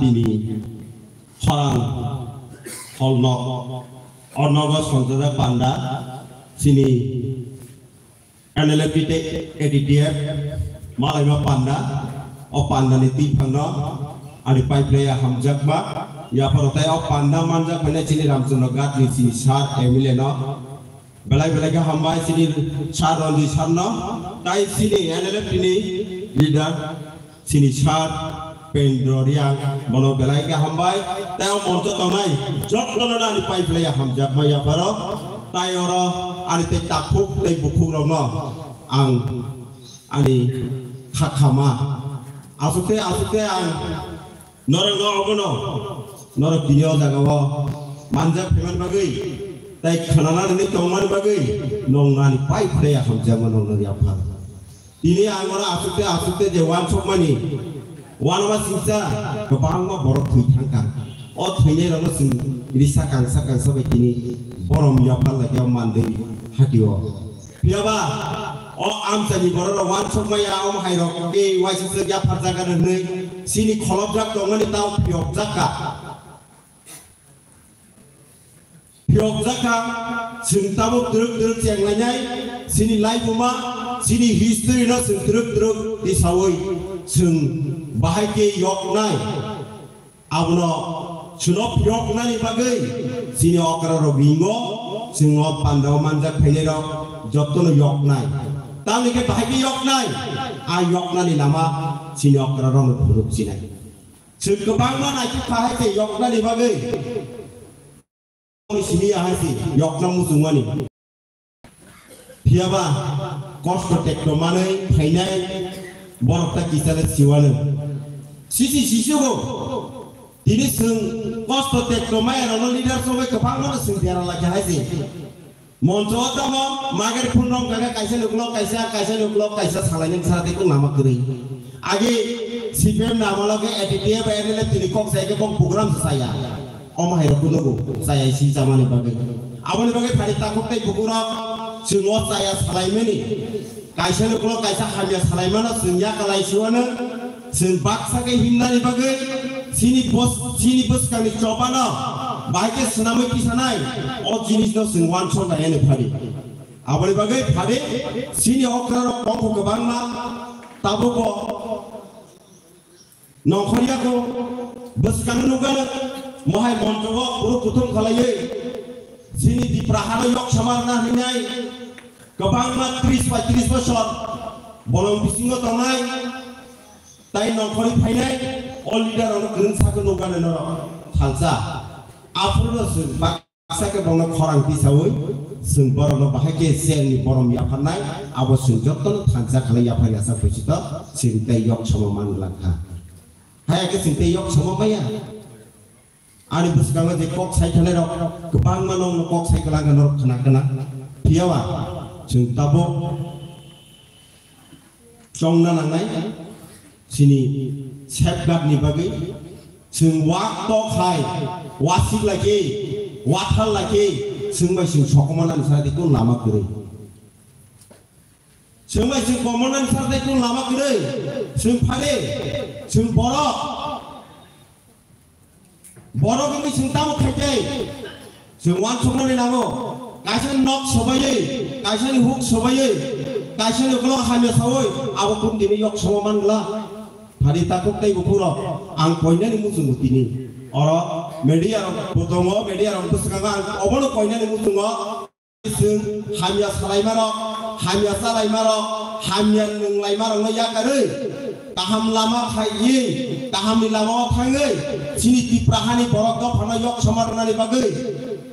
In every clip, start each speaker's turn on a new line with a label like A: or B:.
A: তিনি খরাং হলনক অর্ণব সঞ্চয় পান্ডা সিনি এনএলএফটি এডিটিএফ মালাইমা পান্ডা ও পান্ডানি তিফাংনো आनि पाइप्लेया हमजाकबा या परताय अ पान्दा मानजाक फैनाय सिनि रामचंद्र गातनि सिनि सार एमएलए न बेलाय बेलायखा हामबाय सिनि सार रनजित सार न ताय सिनि एनएलएफटिनि लिडार सिनि सार पेन्द्ररिया बनो बेलायखा हामबाय ताय मन्त्र तनाय जत्न आनि पाइप्लेया हमजाकबा या पर ताय अर आनि ते ताखुक ते बुखुराव न आं आनि खाखामा आसुते आं Norang no abono, norang video jagawa, manjak peman bagai, tapi kenalan ini kawan bagai, nongani pai play aku zaman nongani apa? Ini angora asukte jawan sok mani, wanwa sisa, kepala borok tuitangkan, oh tuinya lalu sing sakang sampai kini, borom apa lagi yang mandi hatiwa, siapa? Oh am tadi borok wan sok maya om hayrok, wajib saja perjagaan ini. Sini kolom jak dongan di tahu piok jaka sing tamu teruk yang lainnya sini live rumah sini history no sing teruk di sawoi sing bahaya yok nai abno sunop yok nai bagai sini okra robingo sing op pandau manjak pelero jotono yok nai tahu ke bahaya yok nai yok nai lama sini okra ron buruk sini. Sekebang mana kita hati yokna di bagai. Sini hati yokna musungani. Siapa? Kos tekno mana? Kayaknya borok tak kisah siwana. Sisi go. Ini seng kos tekno mana? Orang leader sampai kebang mana seng tiara lagi hati. Monco tamu mager punrong kakak kaisa nuklok kaisa salahnya saat itu nama kering. Agi CPM nama lagi EDTF PNL ini kok saya ke program saya. Om Hairul Kunogo saya isi zaman ini bagai. Awal bagai hari takut teh program semua saya salai meni. Kaisa nuklok kaisa hamil salai mana senja kalai suana sembak sakai hinda ini bagai. Sini bos kami coba na. Baiknya senamai kisanai. Oh jenis no senwan coba ini hari. Awal bagai hari sini okra pokok kebangna. Tabu ko nongkhoria ko bus kan nugal mohai monjogo puru putung khalaye sini di prahara yok samarna hinai kebangma 30-35 bosor bolong bisingo tonai tai nongkhori phainai all leader ono grensa ko nugal no khalsa apuro sun baksa ke bangna khorang pisawoi sung borong bahake seng ni borom ya phanai abo sung jotton thansa khala ya phari asa phusita sing tai yok sama manglakha hai ke sing tai yok sama maya ani buskanga je kok sai thane rok kebang manong kok sai kalang nor khana piawa sung tabo chongna nangai sini safeguard ni bagai sung wak to khai wasik lagi wathal lagi Sungbai sing sokomanan saat itu lama kiri. Sungbai sing komanan saat itu lama kiri. Sung pade, sung borok kami sung tamu kerja. Sung wan sokomanan namo. Kaisen nok sobaye, kaisen hook sobaye, kaisen kalau hanya sawoi. Aku pun dini yok sokoman lah. Hari takut tay bukuro. Angkoinnya ni musuh mutini. Orang media orang itu sekarang obor koinnya ni mutungo sing hamya salai maro hamya nunglai maro ngoyak kare taham lama khayi taham ni lama thangai sini diprahani borok do phana yok samarna ni bagai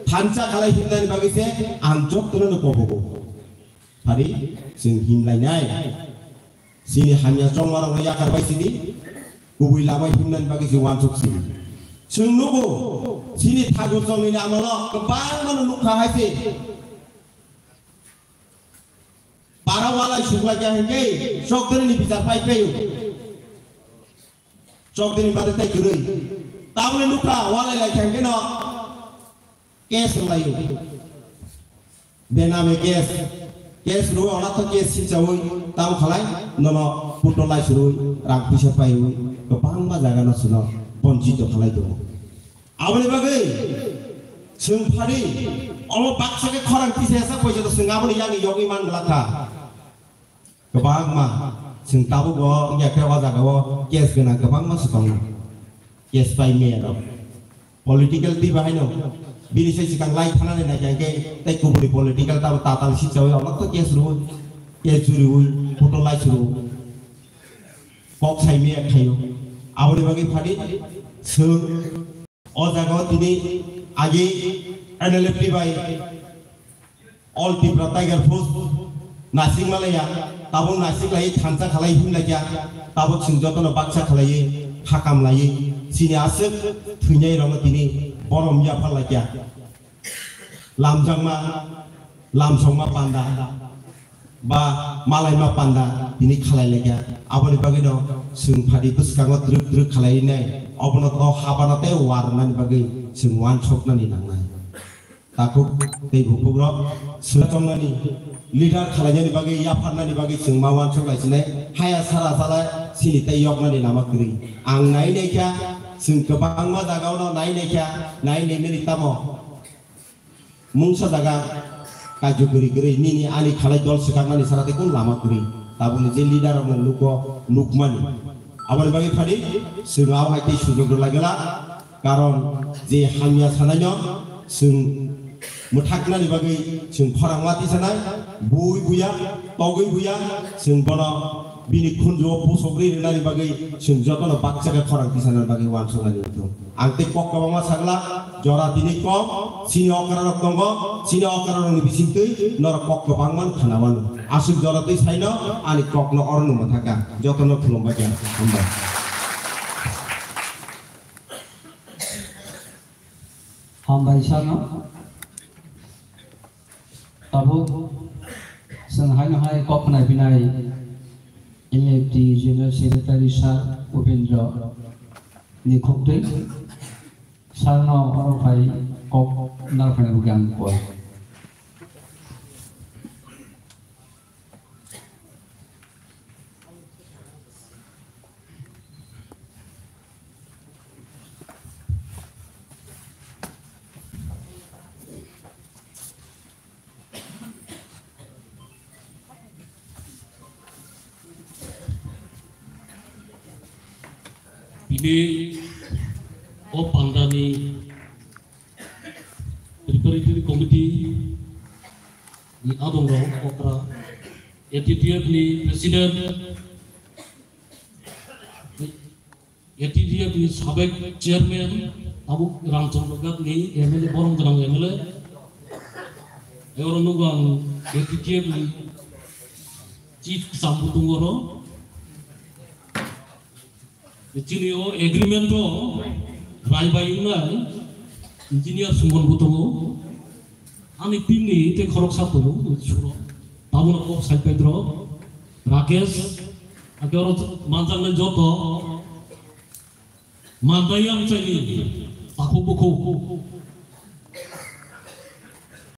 A: thanca khalai hinna ni bagai se anjok tuno kobogo hari sing hinlai nai sini hamya chongmaro ngoyak kar bai sini kubui lama hinna ni bagai sing wansuk sini Sungguh, sini tagut song ini amalo, kebang mana luka hati. Para wala sungguh jahenge, sok ini bisa pakai. Sok ini pada tay kiri. Tahu ni luka wala lagi jahenge no, kes layu. Bename kes lu orang tu kes sih jauh, tahu kalai, nama putolai suruh, rangpi siapa itu, kebang mana jaga nasuno. বঞ্চিত খালাই দङ aboni bagai sung phari olo baksake khorang tisesa poisa sung aboni yang yogi man glaka gobang ma sung tabu go yakra waja go kes gena gobang ma sutong kes pai me ro political ti bahai no bini sai sikang lai thana ne na jangke tai kuburi political ta tatal si chawi olak to kes ru kes juri ui photo lai suru kok sai me khayo aboni bagai phari sung o jaga tini age NLF by all people tiger force nasing malaya tabung nasing lai thansa khalai hun lagia tabuk singjotono baksa khalai hakam lai sini asuk thunyai rong tini borom ya phal lagia lamjangma lamsongma panda ba malai ma panda tini khalai lagia aboni bagino sung phadi buskango truk truk khalai nai abono to habana te warnan bagi sung wan choknani nangnai takuk tei bupugro sulatomnani leader khalajani bagi ya pharnani bagi sung mawan choklai sine haya sara sara sini tei yoknani namakri ang nai nekya sung kebang ma jagao nai nekya nai nemeni tamo mungsa jaga kaju guri guri nini ani khalai dol sekarnani sarate kun lamakri tabuni je leader ong luko nukmani aboni bagi phadi sungau haiti sujog lagela karon je hamya sananyo sung muthaknani bagi sung phorangwati sanai bui buya togui buya sung bono bini khunjo pusogri nani bagi sung jotono baksaga khorang tisanan bagi wansungani itu angte kok kabama sagla jora dini kok sini okara tongo sini okara ni bisintui nor kok kabangman khanawan asuk jora tei saino ani kok no ornu mathaka jotono khulom bagia hamba
B: hamba isano tabu संघाई नहाय कॉपना बिनाई LFD General Secretary Sir Upendra Nikhokte Sarno Orofai Kok Narfan Bugang Koi
C: ini pandani preparatory committee ni adong ro okra etitiak ni president etitiak ni sabek chairman abu ramchandra ni MLA borong grang MLA euro nugang etitiak ni chief sambutungoro Ecilio agreement to Raibayuna engineer Suman Butongo Ani Pini te Korok Sapo Churo Tabuna of San Pedro Rakesh Akoro Mantan Joto Mandayam Chani Akubuko